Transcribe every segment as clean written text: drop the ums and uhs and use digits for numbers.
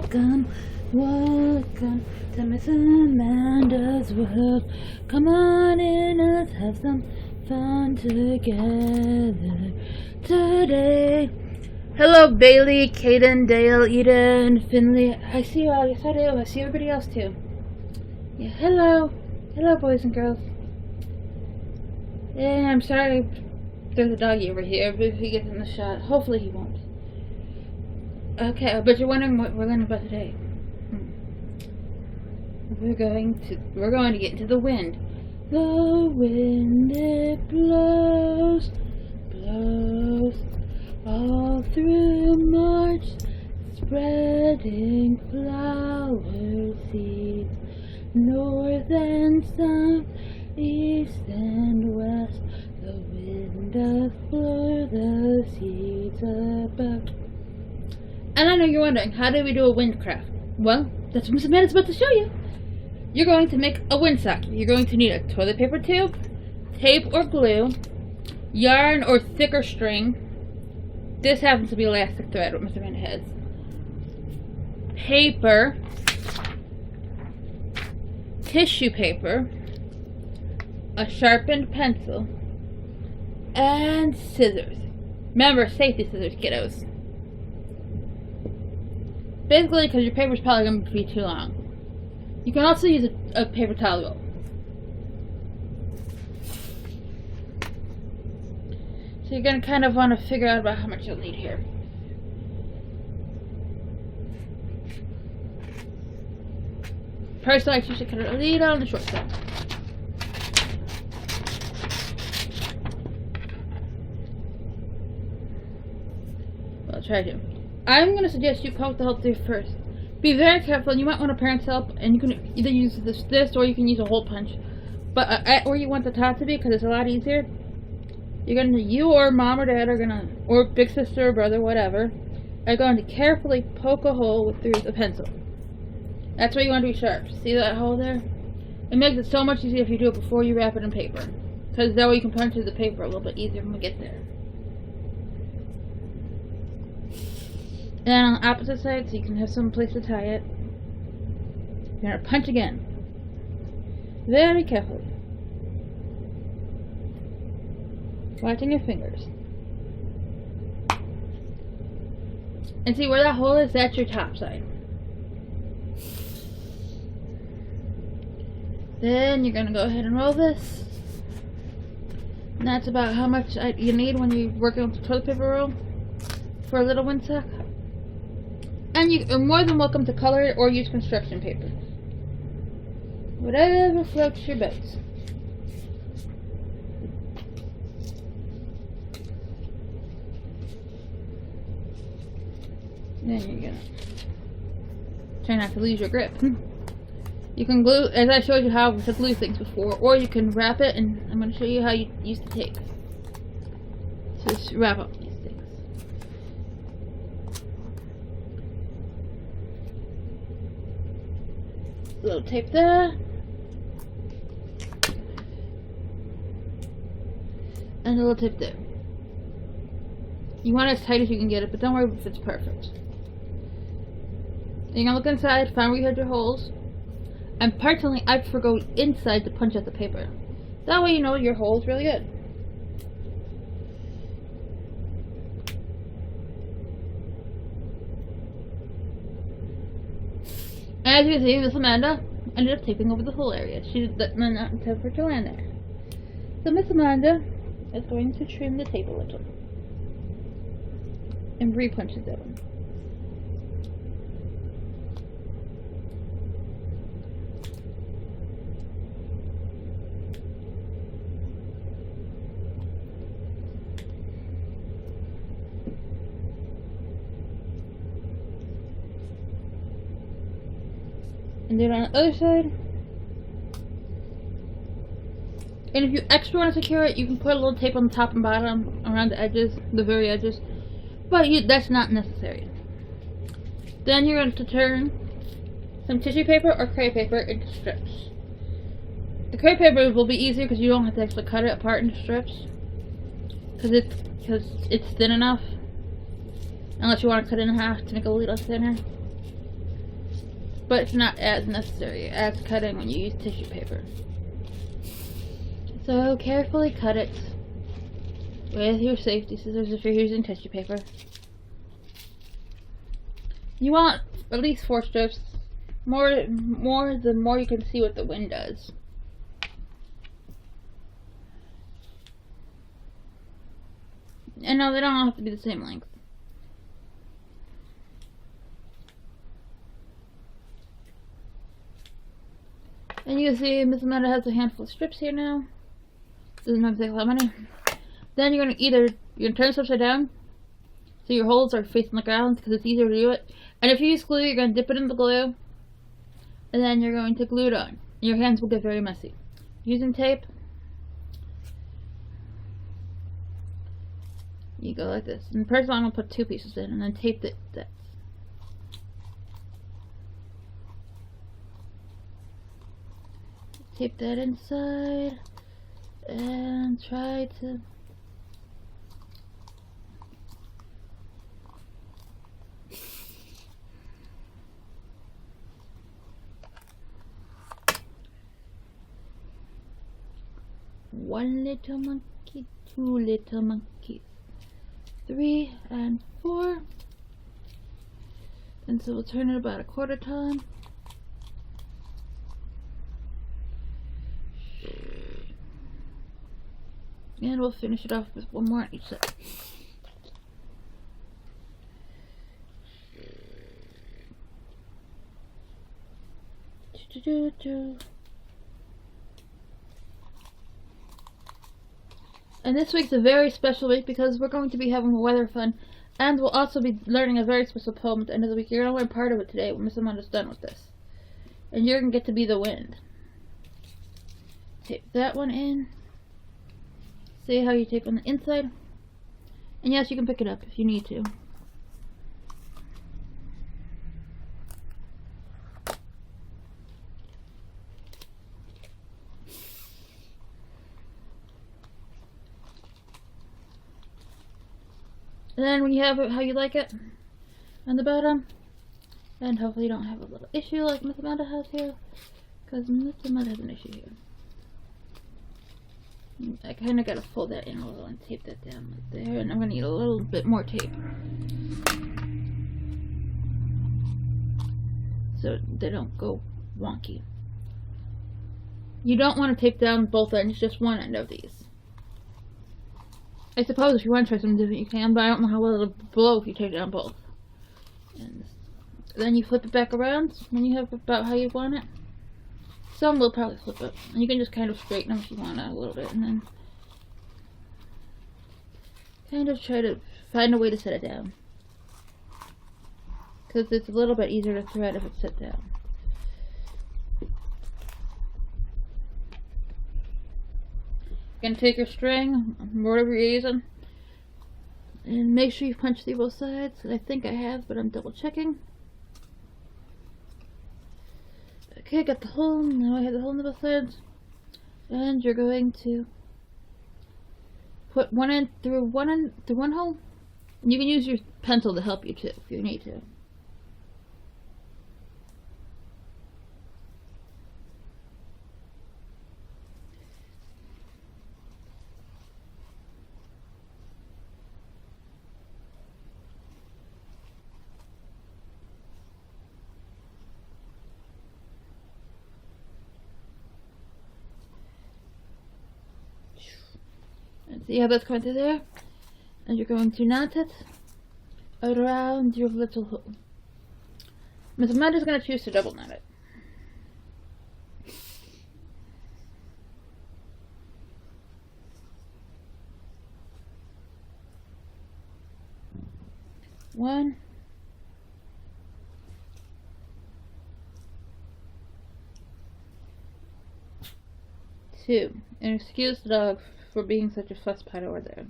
welcome, welcome to Miss Amanda's world. Come on in, let's have some fun together today. Hello, Bailey, Kaden, Dale, Eden, Finley. I see you all. Yes, I do. I see everybody else too. Yeah, hello. Hello, boys and girls. Yeah, I'm sorry there's a doggy over here, but if he gets in the shot, hopefully he won't. Okay, but you're wondering what we're learning about today. We're going to get into the wind. The wind, it blows, blows all through March, spreading flower seeds, north and south, east and west. The wind doth blow the seeds about. And I know you're wondering, how do we do a windcraft? Well, that's what Miss Amanda's about to show you. You're going to make a windsock. You're going to need a toilet paper tube, tape or glue, yarn or thicker string. This happens to be elastic thread, what Miss Amanda has. Paper, tissue paper, a sharpened pencil, and scissors. Remember, safety scissors, kiddos. Basically, because your paper's probably going to be too long. You can also use a paper towel roll. So you're going to kind of want to figure out about how much you'll need here. Personally, I usually cut it a little on the short side. Well, I'll try to. I'm going to suggest you poke the hole through first. Be very careful, and you might want a parent's help, and you can either use this or you can use a hole punch. But at where you want the top to be, because it's a lot easier, you or mom or dad are going to, or big sister or brother, whatever, are going to carefully poke a hole through the pencil. That's where you want to be sharp. See that hole there? It makes it so much easier if you do it before you wrap it in paper, because that way you can punch through the paper a little bit easier when we get there. And then on the opposite side, so you can have some place to tie it, you're going to punch again. Very carefully. Watching your fingers. And see where that hole is? That's your top side. Then you're going to go ahead and roll this. And that's about how much you need when you're working with the toilet paper roll for a little windsock. And you are more than welcome to color it or use construction paper. Whatever floats your boats. Then you're gonna try not to lose your grip. You can glue, as I showed you how to glue things before, or you can wrap it, and I'm going to show you how you use the tape. So just wrap up these things. A little tape there. And a little tape there. You want it as tight as you can get it, but don't worry if it's perfect. You're going to look inside, find where you had your holes. And personally, I prefer going inside to punch out the paper. That way you know your hole's really good. As you can see, Miss Amanda ended up taping over the whole area. She did not intend for it to land there. So Miss Amanda is going to trim the tape a little. And re-punch it that one. And then on the other side. And if you extra want to secure it, you can put a little tape on the top and bottom around the edges, the very edges. But that's not necessary. Then you're going to turn some tissue paper or crepe paper into strips. The crepe paper will be easier because you don't have to actually cut it apart into strips. Because it's thin enough. Unless you want to cut it in half to make it a little thinner. but it's not as necessary as cutting when you use tissue paper. So carefully cut it with your safety scissors if you're using tissue paper. You want at least 4 strips. The more you can see what the wind does. And no, they don't all have to be the same length. And you can see Miss Amanda has a handful of strips here now. Doesn't know exactly how many. Then you're gonna turn this upside down so your holes are facing the ground because it's easier to do it. And if you use glue, you're gonna dip it in the glue, and then you're going to glue it on. Your hands will get very messy. Using tape, you go like this. And first I'm gonna put 2 pieces in, and then tape it. Tape that inside, and try to one little monkey, 2 little monkeys, 3 and 4, and so we'll turn it about a quarter ton. And we'll finish it off with 1 more on each side. And this week's a very special week because we're going to be having weather fun, and we'll also be learning a very special poem at the end of the week. You're going to learn part of it today when Miss Amanda's done with this. And you're going to get to be the wind. Tape that one in. See how you tape on the inside? And yes, you can pick it up if you need to. And then when you have it how you like it on the bottom, and hopefully you don't have a little issue like Miss Amanda has here, because Miss Amanda has an issue here. I kind of got to fold that in a little and tape that down right there, and I'm going to need a little bit more tape so they don't go wonky. You don't want to tape down both ends, just one end of these. I suppose if you want to try something different you can, but I don't know how well it'll blow if you tape down both. And then you flip it back around when you have about how you want it. Some will probably flip it, and you can just kind of straighten them if you want a little bit, and then kind of try to find a way to set it down, because it's a little bit easier to thread if it's set down. You're going to take your string, whatever you're using, and make sure you punch through both sides. I think I have, but I'm double checking. Okay, got the hole. Now I have the hole in the both sides. And you're going to put one end through one hole. And you can use your pencil to help you too, if you need to. And see how that's going through there? And you're going to knot it around your little hole. Miss Amanda's going to choose to double knot it. One. Two. And excuse the dog for being such a fuss pot over there.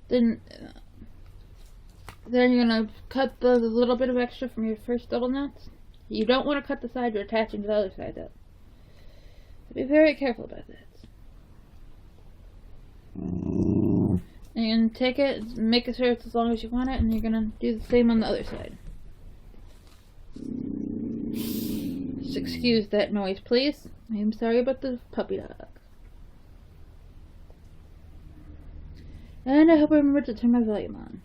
Then you're gonna cut the little bit of extra from your first double knots. You don't want to cut the side you're attaching to the other side though. So be very careful about that. And you're gonna take it, make sure it's as long as you want it, and you're gonna do the same on the other side. Just excuse that noise, please. I'm sorry about the puppy dog. And I hope I remember to turn my volume on.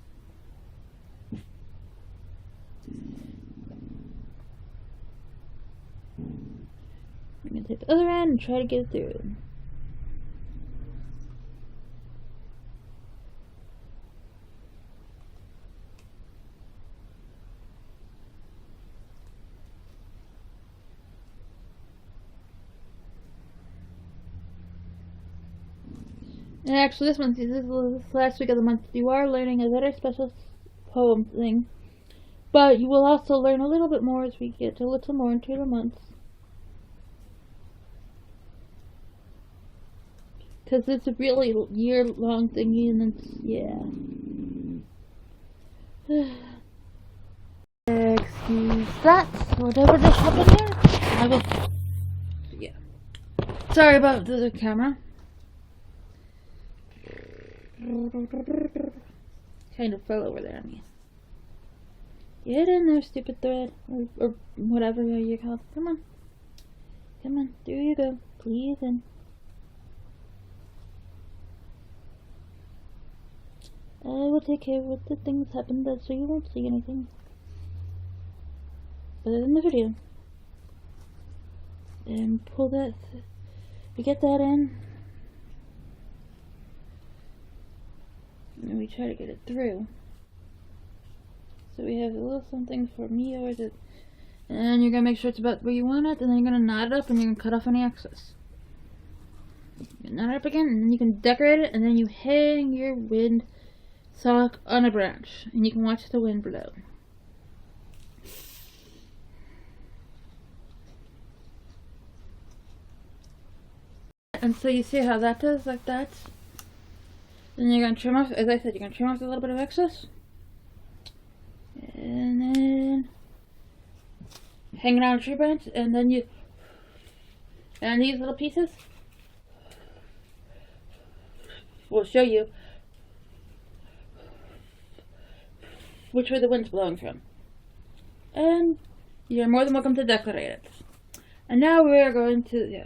I'm going to take the other end and try to get it through. And actually, this is the last week of the month. You are learning a very special poem thing, but you will also learn a little bit more as we get a little more into the months. Because it's a really year-long thingy, and it's, yeah. Excuse that. Whatever just happened there, I will. Yeah. Sorry about the camera. Kind of fell over there on me. Get in there, stupid thread. Or whatever you call it. Come on. Come on. There you go. Please in. I will take care of what the things happened so you won't see anything other than the video. And pull that, we get that in, and we try to get it through. So we have a little something from yours, and you're gonna make sure it's about where you want it, and then you're gonna knot it up, and you're gonna cut off any excess. You knot it up again, and then you can decorate it, and then you hang your wind sock on a branch, and you can watch the wind blow. And so you see how that does, like that. Then you're going to trim off, as I said, you're going to trim off a little bit of excess. And then hang it on a tree branch, and then and these little pieces will show you which way the wind's blowing from. And you're more than welcome to decorate it. And now we're going to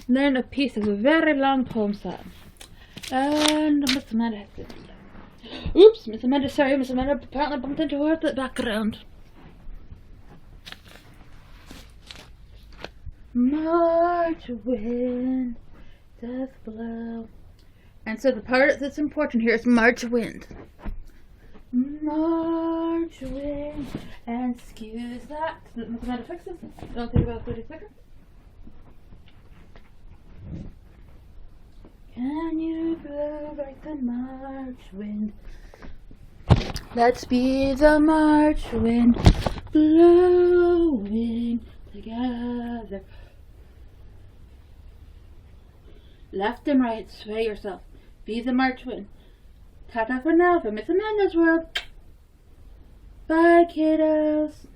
learn a piece of a very long poem song. And Miss Amanda has to oops, Miss Amanda, sorry, Miss Amanda apparently bumped into her at the background. March wind doth blow. And so the part that's important here is March wind. March wind, and excuse that. Miss Amanda fixes it. It'll take about 30 seconds. Can you blow like the March wind? Let's be the March wind, blowing together. Left and right, sway yourself. Be the March wind. Ta-ta for now from Miss Amanda's world. Bye, kiddos.